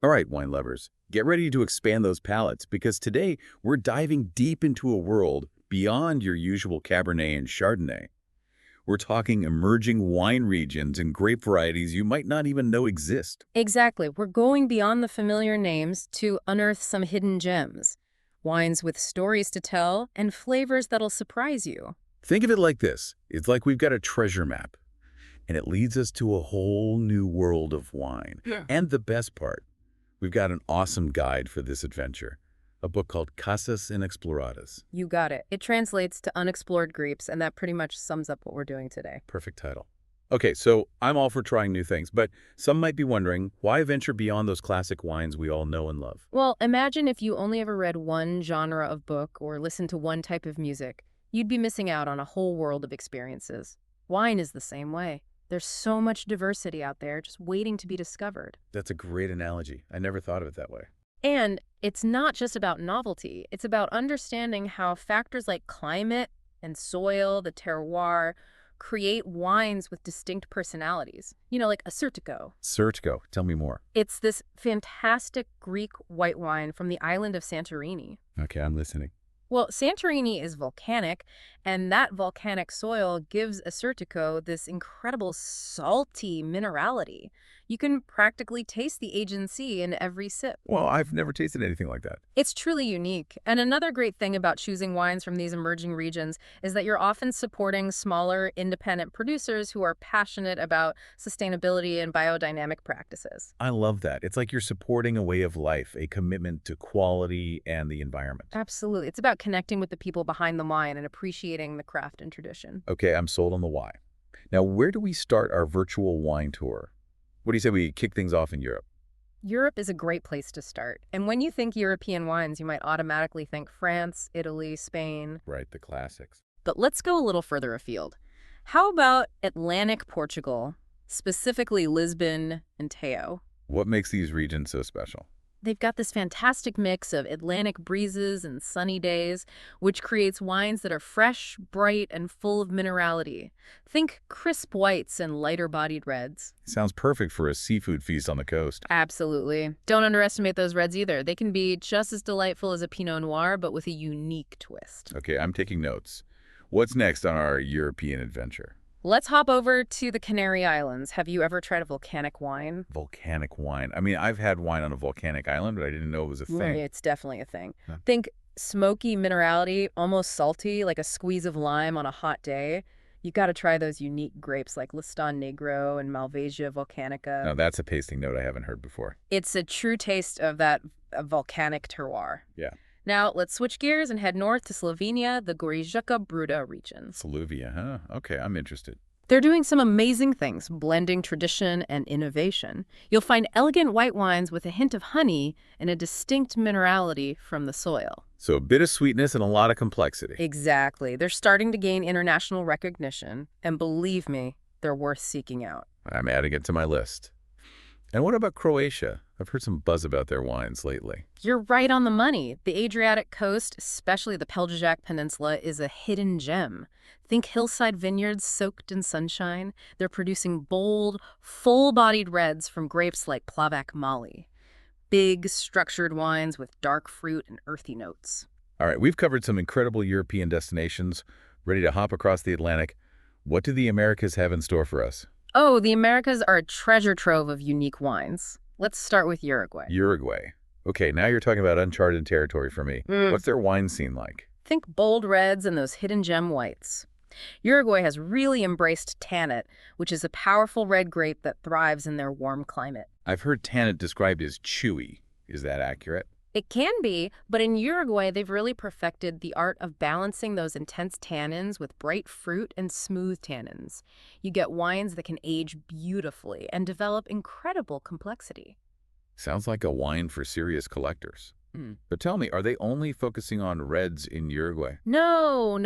All right, wine lovers, get ready to expand those palates because today we're diving deep into a world beyond your usual Cabernet and Chardonnay. We're talking emerging wine regions and grape varieties you might not even know exist. Exactly. We're going beyond the familiar names to unearth some hidden gems. Wines with stories to tell and flavors that'll surprise you. Think of it like this. It's like we've got a treasure map, and it leads us to a whole new world of wine. Yeah. And the best part, we've got an awesome guide for this adventure, a book called Casas Inexploradas. You got it. It translates to unexplored grapes, and that pretty much sums up what we're doing today. Perfect title. Okay, so I'm all for trying new things, but some might be wondering, why venture beyond those classic wines we all know and love? Well, imagine if you only ever read one genre of book or listened to one type of music. You'd be missing out on a whole world of experiences. Wine is the same way. There's so much diversity out there just waiting to be discovered. That's a great analogy. I never thought of it that way. And it's not just about novelty. It's about understanding how factors like climate and soil, the terroir, create wines with distinct personalities. You know, like Assyrtiko. Surtco, tell me more. It's this fantastic Greek white wine from the island of Santorini. Okay, I'm listening. Well, Santorini is volcanic, and that volcanic soil gives Assyrtiko this incredible salty minerality. You can practically taste the agency in every sip. Well, I've never tasted anything like that. It's truly unique. And another great thing about choosing wines from these emerging regions is that you're often supporting smaller, independent producers who are passionate about sustainability and biodynamic practices. I love that. It's like you're supporting a way of life, a commitment to quality and the environment. Absolutely. It's about connecting with the people behind the wine and appreciating the craft and tradition. Okay, I'm sold on the why. Now, where do we start our virtual wine tour? What do you say we kick things off in Europe? Europe is a great place to start. And when you think European wines, you might automatically think France, Italy, Spain. Right, the classics. But let's go a little further afield. How about Atlantic Portugal, specifically Lisbon and Tejo? What makes these regions so special? They've got this fantastic mix of Atlantic breezes and sunny days, which creates wines that are fresh, bright, and full of minerality. Think crisp whites and lighter-bodied reds. Sounds perfect for a seafood feast on the coast. Absolutely. Don't underestimate those reds either. They can be just as delightful as a Pinot Noir, but with a unique twist. Okay, I'm taking notes. What's next on our European adventure? Let's hop over to the Canary Islands. Have you ever tried a volcanic wine? Volcanic wine. I mean, I've had wine on a volcanic island, but I didn't know it was a thing. It's definitely a thing. Huh. Think smoky minerality, almost salty, like a squeeze of lime on a hot day. You got to try those unique grapes like Listan Negro and Malvasia volcanica. Now, that's a tasting note I haven't heard before. It's a true taste of that volcanic terroir. Yeah. Now, let's switch gears and head north to Slovenia, the Goriška Bruda region. Slovenia, huh? Okay, I'm interested. They're doing some amazing things, blending tradition and innovation. You'll find elegant white wines with a hint of honey and a distinct minerality from the soil. So a bit of sweetness and a lot of complexity. Exactly. They're starting to gain international recognition, and believe me, they're worth seeking out. I'm adding it to my list. And what about Croatia? I've heard some buzz about their wines lately. You're right on the money. The Adriatic coast, especially the Pelješac Peninsula, is a hidden gem. Think hillside vineyards soaked in sunshine. They're producing bold, full-bodied reds from grapes like Plavac Mali. Big, structured wines with dark fruit and earthy notes. All right, we've covered some incredible European destinations, ready to hop across the Atlantic. What do the Americas have in store for us? Oh, the Americas are a treasure trove of unique wines. Let's start with Uruguay. Uruguay. Okay, now you're talking about uncharted territory for me. What's their wine scene like? Think bold reds and those hidden gem whites. Uruguay has really embraced Tanat, which is a powerful red grape that thrives in their warm climate. I've heard Tanat described as chewy. Is that accurate? It can be, but in Uruguay, they've really perfected the art of balancing those intense tannins with bright fruit and smooth tannins. You get wines that can age beautifully and develop incredible complexity. Sounds like a wine for serious collectors. But tell me, are they only focusing on reds in Uruguay? No,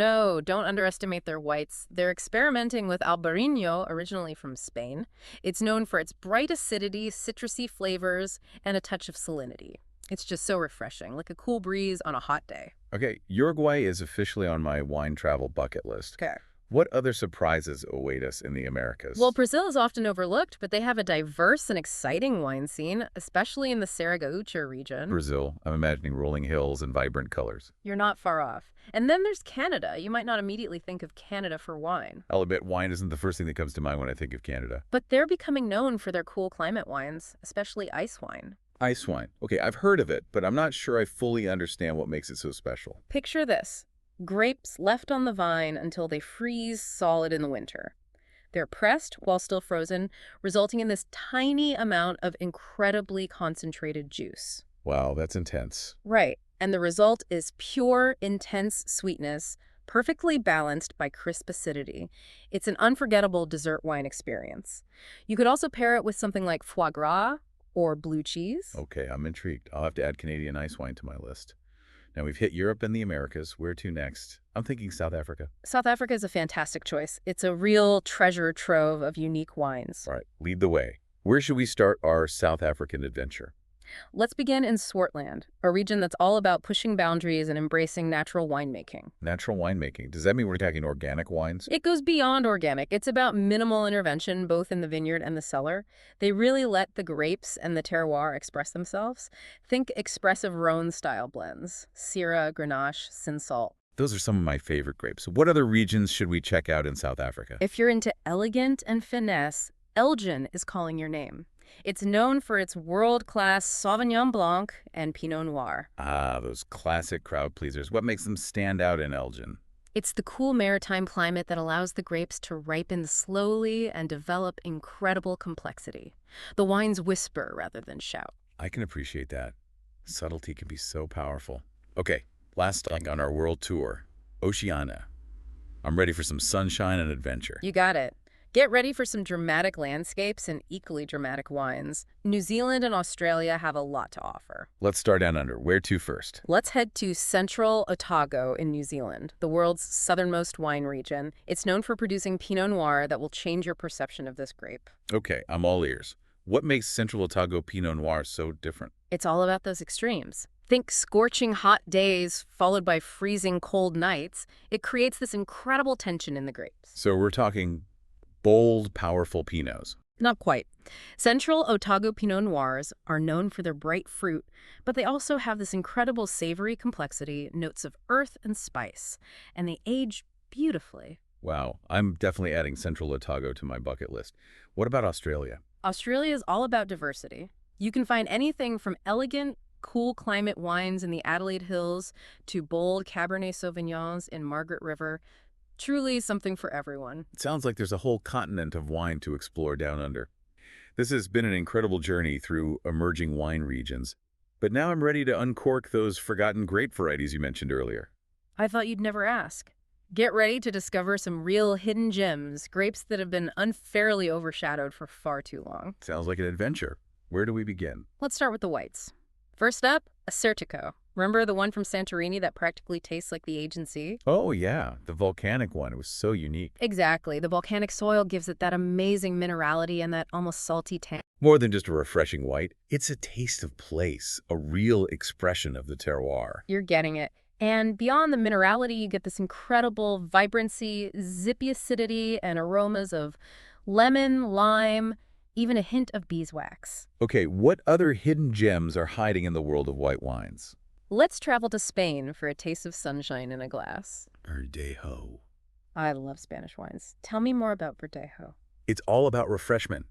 don't underestimate their whites. They're experimenting with Albarino, originally from Spain. It's known for its bright acidity, citrusy flavors, and a touch of salinity. It's just so refreshing, like a cool breeze on a hot day. Okay, Uruguay is officially on my wine travel bucket list. Okay. What other surprises await us in the Well, Americas? Brazil is often overlooked, but they have a diverse and exciting wine scene, especially in the Serra region. Brazil, I'm imagining rolling hills and vibrant colors. You're not far off. And then there's Canada. You might not immediately think of Canada for wine, I'll admit wine isn't the first thing that comes to mind when I think of Canada. but they're becoming known for their cool climate wines, especially ice wine. Ice wine. Okay, I've heard of it, but I'm not sure I fully understand what makes it so special. Picture this: grapes left on the vine until they freeze solid in the winter. They're pressed while still frozen, resulting in this tiny amount of incredibly concentrated juice. Wow, that's intense. Right. And the result is pure, intense sweetness, perfectly balanced by crisp acidity. It's an unforgettable dessert wine experience. You could also pair it with something like foie gras or blue cheese. Okay, I'm intrigued. I'll have to add Canadian ice wine to my list. Now we've hit Europe and the Americas. Where to next? I'm thinking South Africa. South Africa is a fantastic choice. It's a real treasure trove of unique wines. All right, lead the way. Where should we start our South African adventure? Let's begin in Swartland, a region that's all about pushing boundaries and embracing natural winemaking. Natural winemaking. Does that mean we're talking organic wines? It goes beyond organic. It's about minimal intervention, both in the vineyard and the cellar. They really let the grapes and the terroir express themselves. Think expressive Rhone-style blends: Syrah, Grenache, Cinsault. Those are some of my favorite grapes. What other regions should we check out in South Africa? If you're into elegant and finesse, Elgin is calling your name. It's known for its world-class Sauvignon Blanc and Pinot Noir. Ah, those classic crowd pleasers. What makes them stand out in Elgin? It's the cool maritime climate that allows the grapes to ripen slowly and develop incredible complexity. The wines whisper rather than shout. I can appreciate that. Subtlety can be so powerful. Okay, last stop on our world tour, Oceania. I'm ready for some sunshine and adventure. You got it. Get ready for some dramatic landscapes and equally dramatic wines. New Zealand and Australia have a lot to offer. Let's start down under. Where to first? Let's head to central Otago in New Zealand, the world's southernmost wine region. It's known for producing Pinot Noir that will change your perception of this grape. Okay, I'm all ears. What makes Central Otago Pinot Noir so different? It's all about those extremes. Think scorching hot days followed by freezing cold nights. It creates this incredible tension in the grapes. So we're talking bold, powerful Pinots. Not quite. Central Otago Pinot Noirs are known for their bright fruit, but they also have this incredible savory complexity, notes of earth and spice, and they age beautifully. Wow, I'm definitely adding Central Otago to my bucket list. What about Australia? Australia is all about diversity. You can find anything from elegant, cool climate wines in the Adelaide Hills to bold Cabernet Sauvignons in Margaret River. Truly something for everyone. It sounds like there's a whole continent of wine to explore down under. This has been an incredible journey through emerging wine regions. But now I'm ready to uncork those forgotten grape varieties you mentioned earlier. I thought you'd never ask. Get ready to discover some real hidden gems, grapes that have been unfairly overshadowed for far too long. Sounds like an adventure. Where do we begin? Let's start with the whites. First up, Acertico. Remember the one from Santorini that practically tastes like the agency? Oh yeah, the volcanic one. It was so unique. Exactly. The volcanic soil gives it that amazing minerality and that almost salty tang. More than just a refreshing white, it's a taste of place, a real expression of the terroir. You're getting it. And beyond the minerality, you get this incredible vibrancy, zippy acidity, and aromas of lemon, lime, even a hint of beeswax. Okay, what other hidden gems are hiding in the world of white wines? Let's travel to Spain for a taste of sunshine in a glass. Verdejo. I love Spanish wines. Tell me more about Verdejo. It's all about refreshment.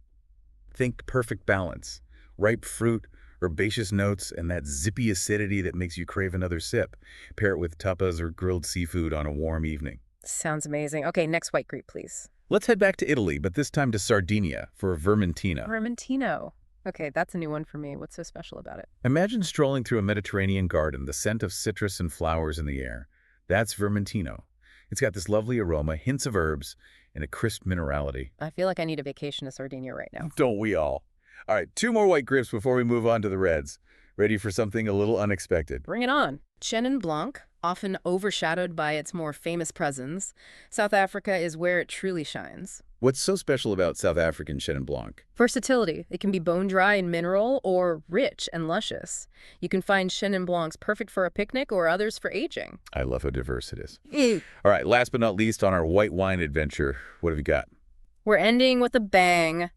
Think perfect balance. Ripe fruit, herbaceous notes, and that zippy acidity that makes you crave another sip. Pair it with tapas or grilled seafood on a warm evening. Sounds amazing. Okay, next white grape, please. Let's head back to Italy, but this time to Sardinia for Vermentino. Vermentino. Okay, that's a new one for me. What's so special about it? Imagine strolling through a Mediterranean garden, the scent of citrus and flowers in the air. That's Vermentino. It's got this lovely aroma, hints of herbs, and a crisp minerality. I feel like I need a vacation to Sardinia right now. Don't we all? All right, 2 more white grapes before we move on to the reds. Ready for something a little unexpected? Bring it on. Chenin Blanc, often overshadowed by its more famous presence, South Africa is where it truly shines. What's so special about South African Chenin Blanc? Versatility. It can be bone dry and mineral or rich and luscious. You can find Chenin Blancs perfect for a picnic or others for aging. I love how diverse it is. Ew. All right, last but not least on our white wine adventure, what have you got? We're ending with a bang.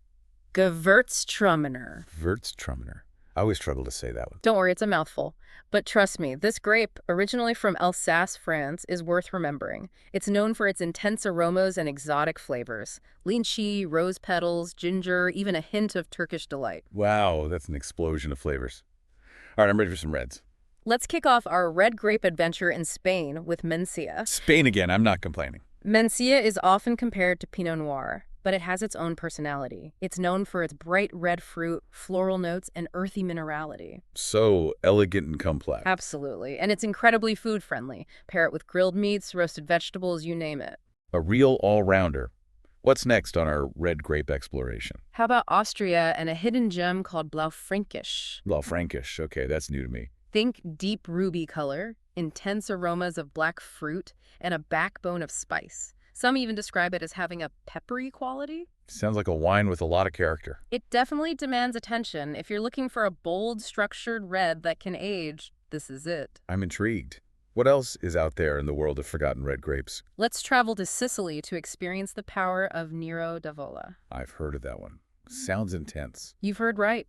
Gewürztraminer. Gewürztraminer. I always struggle to say that one. Don't worry, it's a mouthful. But trust me, this grape, originally from Alsace, France, is worth remembering. It's known for its intense aromas and exotic flavors. Lychee, rose petals, ginger, even a hint of Turkish delight. Wow, that's an explosion of flavors. All right, I'm ready for some reds. Let's kick off our red grape adventure in Spain with Mencia. Spain again, I'm not complaining. Mencia is often compared to Pinot Noir, but it has its own personality. It's known for its bright red fruit, floral notes, and earthy minerality. So elegant and complex. Absolutely. And it's incredibly food-friendly. Pair it with grilled meats, roasted vegetables, you name it. A real all-rounder. What's next on our red grape exploration? How about Austria and a hidden gem called Blaufränkisch? Blaufränkisch. Okay, that's new to me. Think deep ruby color, intense aromas of black fruit, and a backbone of spice. Some even describe it as having a peppery quality. Sounds like a wine with a lot of character. It definitely demands attention. If you're looking for a bold, structured red that can age, this is it. I'm intrigued. What else is out there in the world of forgotten red grapes? Let's travel to Sicily to experience the power of Nero d'Avola. I've heard of that one. Sounds intense. You've heard right.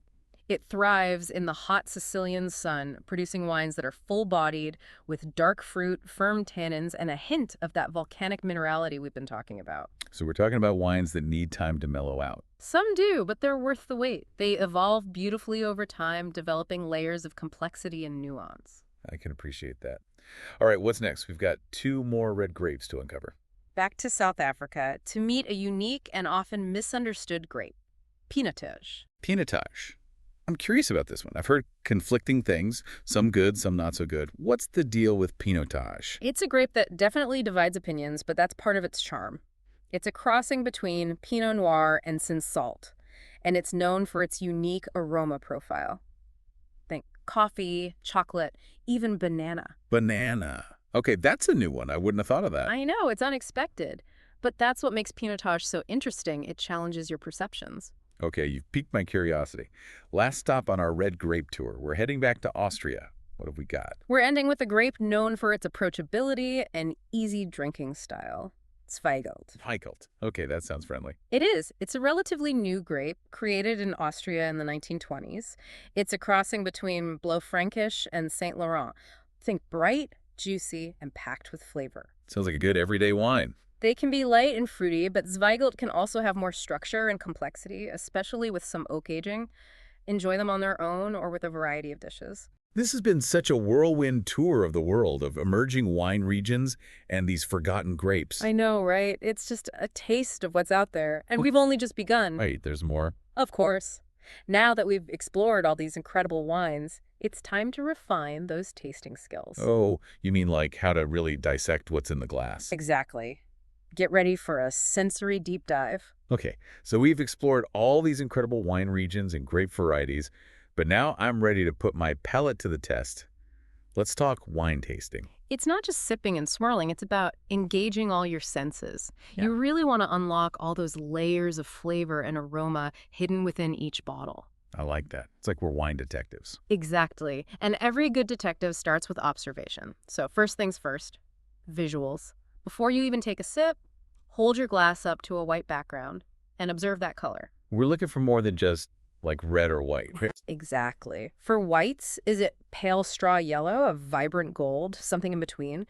It thrives in the hot Sicilian sun, producing wines that are full-bodied, with dark fruit, firm tannins, and a hint of that volcanic minerality we've been talking about. So we're talking about wines that need time to mellow out. Some do, but they're worth the wait. They evolve beautifully over time, developing layers of complexity and nuance. I can appreciate that. All right, what's next? We've got 2 more red grapes to uncover. Back to South Africa to meet a unique and often misunderstood grape, Pinotage. Pinotage. I'm curious about this one. I've heard conflicting things, some good, some not so good. What's the deal with Pinotage? It's a grape that definitely divides opinions, but that's part of its charm. It's a crossing between Pinot Noir and Cinsault, and it's known for its unique aroma profile. Think coffee, chocolate, even banana. Banana. Okay, that's a new one. I wouldn't have thought of that. I know, it's unexpected, but that's what makes Pinotage so interesting. It challenges your perceptions. Okay, you've piqued my curiosity. Last stop on our red grape tour. We're heading back to Austria. What have we got? We're ending with a grape known for its approachability and easy drinking style. Zweigelt. Zweigelt. Okay, that sounds friendly. It is. It's a relatively new grape, created in Austria in the 1920s. It's a crossing between Blaufränkisch and Saint Laurent. Think bright, juicy, and packed with flavor. Sounds like a good everyday wine. They can be light and fruity, but Zweigelt can also have more structure and complexity, especially with some oak aging. Enjoy them on their own or with a variety of dishes. This has been such a whirlwind tour of the world of emerging wine regions and these forgotten grapes. I know, right? It's just a taste of what's out there, and we've only just begun. Wait, there's more? Of course. Now that we've explored all these incredible wines, it's time to refine those tasting skills. Oh, you mean like how to really dissect what's in the glass? Exactly. Get ready for a sensory deep dive. Okay, so we've explored all these incredible wine regions and grape varieties, but now I'm ready to put my palate to the test. Let's talk wine tasting. It's not just sipping and swirling, it's about engaging all your senses. Yeah. You really want to unlock all those layers of flavor and aroma hidden within each bottle. I like that. It's like we're wine detectives. Exactly. And every good detective starts with observation. So first things first, visuals. Before you even take a sip, hold your glass up to a white background and observe that color. We're looking for more than just like red or white. Exactly. For whites, is it pale straw yellow, a vibrant gold, something in between?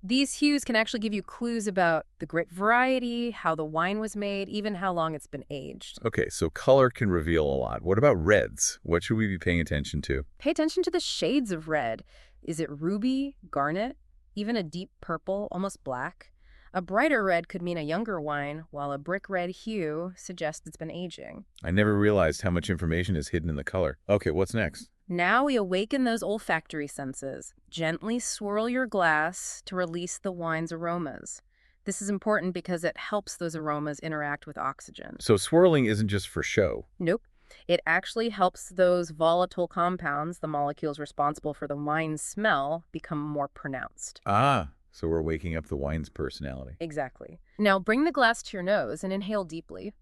These hues can actually give you clues about the grape variety, how the wine was made, even how long it's been aged. Okay, so color can reveal a lot. What about reds? What should we be paying attention to? Pay attention to the shades of red. Is it ruby, garnet, even a deep purple, almost black? A brighter red could mean a younger wine, while a brick red hue suggests it's been aging. I never realized how much information is hidden in the color. Okay, what's next? Now we awaken those olfactory senses. Gently swirl your glass to release the wine's aromas. This is important because it helps those aromas interact with oxygen. So swirling isn't just for show. Nope. It actually helps those volatile compounds, the molecules responsible for the wine's smell, become more pronounced. Ah, So we're waking up the wine's personality. Exactly. Now bring the glass to your nose and inhale deeply.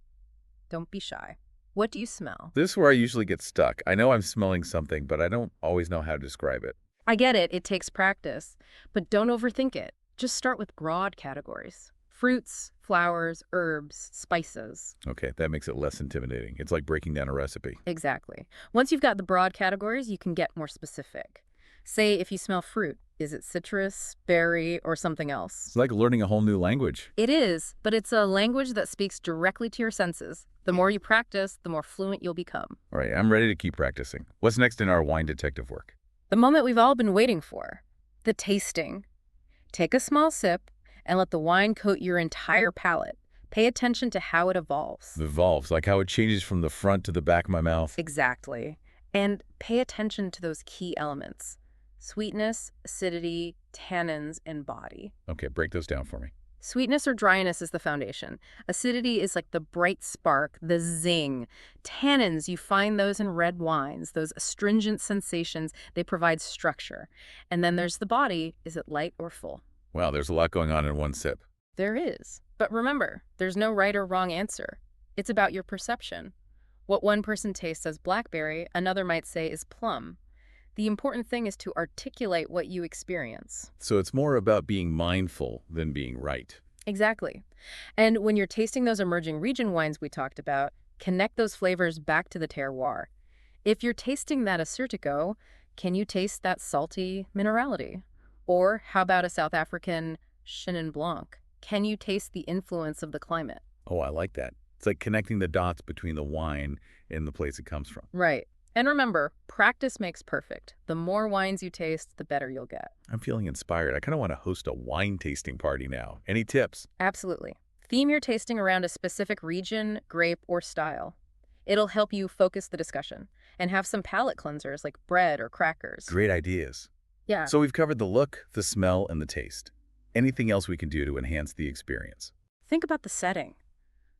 Don't be shy. What do you smell? This is where I usually get stuck. I know I'm smelling something, but I don't always know how to describe it. I get it, it takes practice, but don't overthink it. Just start with broad categories. Fruits, flowers, herbs, spices. Okay, that makes it less intimidating. It's like breaking down a recipe. Exactly. Once you've got the broad categories, you can get more specific. Say if you smell fruit, is it citrus, berry, or something else? It's like learning a whole new language. It is, but it's a language that speaks directly to your senses. The more you practice, the more fluent you'll become. All right, I'm ready to keep practicing. What's next in our wine detective work? The moment we've all been waiting for, the tasting. Take a small sip and let the wine coat your entire palate. Pay attention to how it evolves. Evolves, like how it changes from the front to the back of my mouth. Exactly. And pay attention to those key elements. Sweetness, acidity, tannins, and body. Okay, break those down for me. Sweetness or dryness is the foundation. Acidity is like the bright spark, the zing. Tannins, you find those in red wines, those astringent sensations, they provide structure. And then there's the body. Is it light or full? Wow, there's a lot going on in one sip. There is. But remember, there's no right or wrong answer. It's about your perception. What one person tastes as blackberry, another might say is plum. The important thing is to articulate what you experience. So it's more about being mindful than being right. Exactly. And when you're tasting those emerging region wines we talked about, connect those flavors back to the terroir. If you're tasting that Assyrtiko, can you taste that salty minerality? Or how about a South African Chenin Blanc? Can you taste the influence of the climate? Oh, I like that. It's like connecting the dots between the wine and the place it comes from. Right. And remember, practice makes perfect. The more wines you taste, the better you'll get. I'm feeling inspired. I kind of want to host a wine tasting party now. Any tips? Absolutely. Theme your tasting around a specific region, grape, or style. It'll help you focus the discussion. And have some palate cleansers like bread or crackers. Great ideas. Yeah. So we've covered the look, the smell, and the taste. Anything else we can do to enhance the experience? Think about the setting.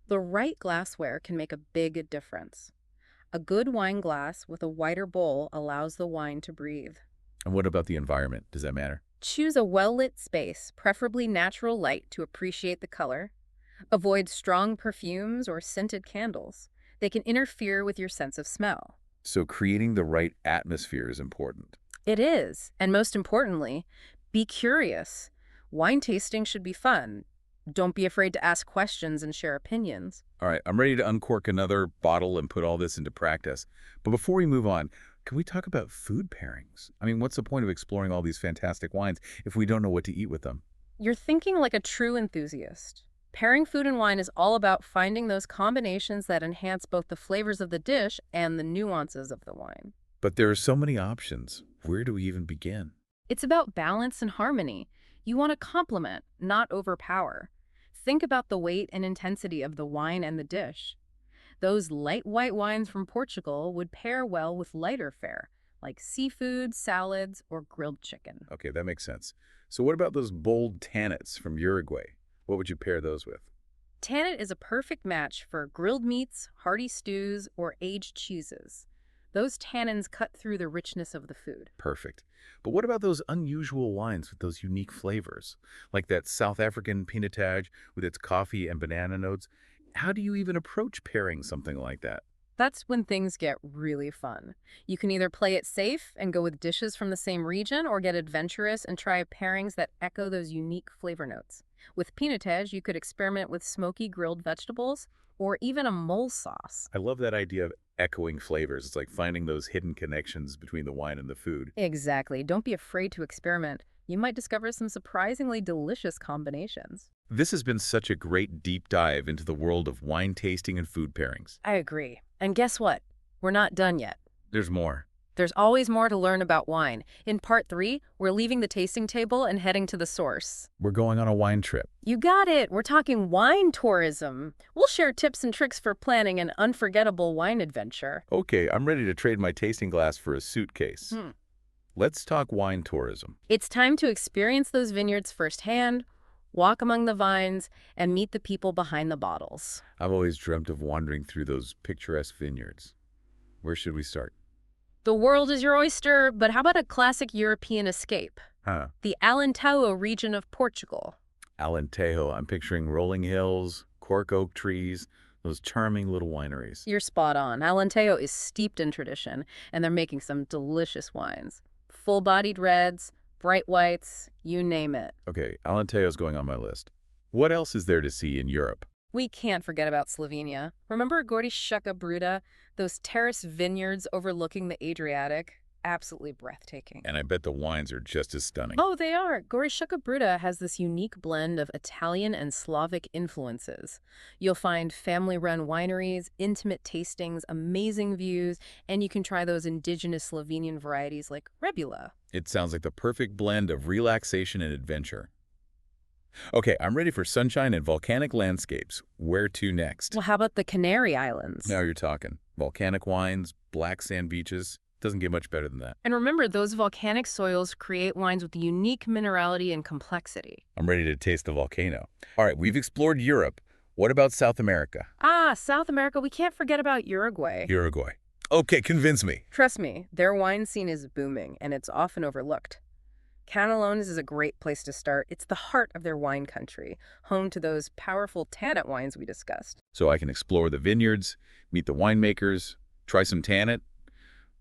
The right glassware can make a big difference. A good wine glass with a wider bowl allows the wine to breathe. And what about the environment? Does that matter? Choose a well-lit space, preferably natural light, to appreciate the color. Avoid strong perfumes or scented candles. They can interfere with your sense of smell. So creating the right atmosphere is important. It is. And most importantly, be curious. Wine tasting should be fun. Don't be afraid to ask questions and share opinions. All right, I'm ready to uncork another bottle and put all this into practice. But before we move on, can we talk about food pairings? I mean, what's the point of exploring all these fantastic wines if we don't know what to eat with them? You're thinking like a true enthusiast. Pairing food and wine is all about finding those combinations that enhance both the flavors of the dish and the nuances of the wine. But there are so many options. Where do we even begin? It's about balance and harmony. You want to complement, not overpower. Think about the weight and intensity of the wine and the dish. Those light white wines from Portugal would pair well with lighter fare, like seafood, salads, or grilled chicken. Okay, that makes sense. So what about those bold tannets from Uruguay? What would you pair those with? Tannet is a perfect match for grilled meats, hearty stews, or aged cheeses. Those tannins cut through the richness of the food. Perfect. But what about those unusual wines with those unique flavors? Like that South African Pinotage with its coffee and banana notes? How do you even approach pairing something like that? That's when things get really fun. You can either play it safe and go with dishes from the same region, or get adventurous and try pairings that echo those unique flavor notes. With Pinotage, you could experiment with smoky grilled vegetables or even a mole sauce. I love that idea of echoing flavors. It's like finding those hidden connections between the wine and the food. Exactly. Don't be afraid to experiment. You might discover some surprisingly delicious combinations. This has been such a great deep dive into the world of wine tasting and food pairings. I agree. And guess what? We're not done yet. There's more. There's always more to learn about wine. In part 3, we're leaving the tasting table and heading to the source. We're going on a wine trip. You got it. We're talking wine tourism. We'll share tips and tricks for planning an unforgettable wine adventure. Okay, I'm ready to trade my tasting glass for a suitcase. Let's talk wine tourism. It's time to experience those vineyards firsthand, walk among the vines, and meet the people behind the bottles. I've always dreamt of wandering through those picturesque vineyards. Where should we start? The world is your oyster, but how about a classic European escape? Huh. The Alentejo region of Portugal. Alentejo, I'm picturing rolling hills, cork oak trees, those charming little wineries. You're spot on. Alentejo is steeped in tradition, and they're making some delicious wines. Full-bodied reds, bright whites, you name it. Okay, Alentejo's going on my list. What else is there to see in Europe? We can't forget about Slovenia. Remember Goriška Bruda, those terrace vineyards overlooking the Adriatic? Absolutely breathtaking. And I bet the wines are just as stunning. Oh, they are. Goriška Bruda has this unique blend of Italian and Slavic influences. You'll find family-run wineries, intimate tastings, amazing views, and you can try those indigenous Slovenian varieties like Rebula. It sounds like the perfect blend of relaxation and adventure. Okay, I'm ready for sunshine and volcanic landscapes. Where to next? Well, how about the Canary Islands? Now you're talking. Volcanic wines, black sand beaches. Doesn't get much better than that. And remember, those volcanic soils create wines with unique minerality and complexity. I'm ready to taste the volcano. All right, we've explored Europe. What about South America? Ah, South America, we can't forget about Uruguay. Uruguay. Okay, convince me. Trust me, their wine scene is booming, and it's often overlooked. Canelones is a great place to start. It's the heart of their wine country, home to those powerful tannin wines we discussed. So I can explore the vineyards, meet the winemakers, try some tannin.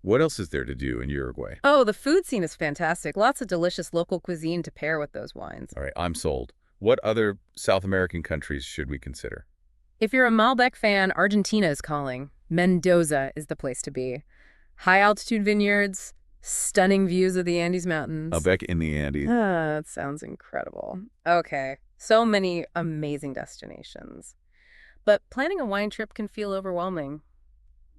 What else is there to do in Uruguay? Oh, the food scene is fantastic. Lots of delicious local cuisine to pair with those wines. All right, I'm sold. What other South American countries should we consider? If you're a Malbec fan, Argentina is calling. Mendoza is the place to be. High-altitude vineyards, stunning views of the Andes Mountains. Malbec in the Andes. Ah, that sounds incredible. Okay, so many amazing destinations. But planning a wine trip can feel overwhelming.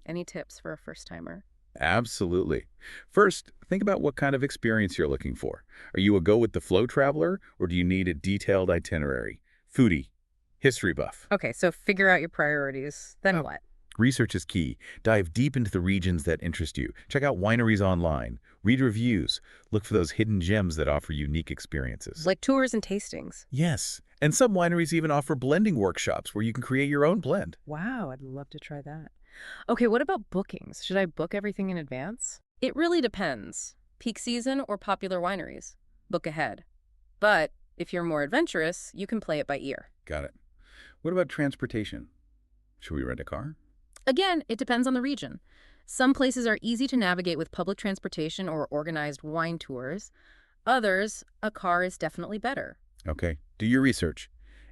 Any tips for a first-timer? Absolutely. First, think about what kind of experience you're looking for. Are you a go-with-the-flow traveler, or do you need a detailed itinerary? Foodie, history buff. Okay, so figure out your priorities. Then what? Research is key. Dive deep into the regions that interest you. Check out wineries online. Read reviews. Look for those hidden gems that offer unique experiences. Like tours and tastings. Yes, and some wineries even offer blending workshops where you can create your own blend. Wow, I'd love to try that. Okay, what about bookings? Should I book everything in advance? It really depends. Peak season or popular wineries? Book ahead. But if you're more adventurous, you can play it by ear. Got it. What about transportation? Should we rent a car? Again, it depends on the region. Some places are easy to navigate with public transportation or organized wine tours. Others, a car is definitely better. Okay, do your research.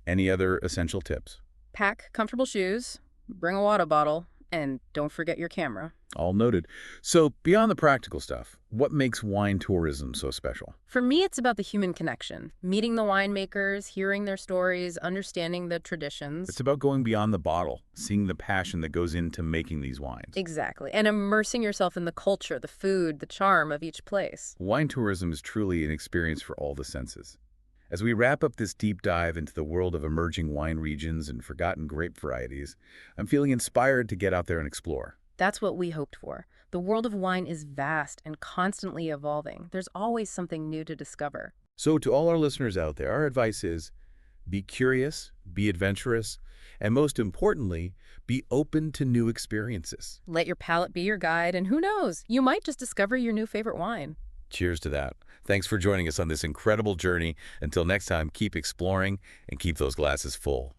Any other essential tips? Pack comfortable shoes, bring a water bottle, and don't forget your camera. All noted. So, beyond the practical stuff, what makes wine tourism so special? For me, it's about the human connection. Meeting the winemakers, hearing their stories, understanding the traditions. It's about going beyond the bottle, seeing the passion that goes into making these wines. Exactly. And immersing yourself in the culture, the food, the charm of each place. Wine tourism is truly an experience for all the senses. As we wrap up this deep dive into the world of emerging wine regions and forgotten grape varieties, I'm feeling inspired to get out there and explore. That's what we hoped for. The world of wine is vast and constantly evolving. There's always something new to discover. So to all our listeners out there, our advice is be curious, be adventurous, and most importantly, be open to new experiences. Let your palate be your guide, and who knows, you might just discover your new favorite wine. Cheers to that. Thanks for joining us on this incredible journey. Until next time, keep exploring and keep those glasses full.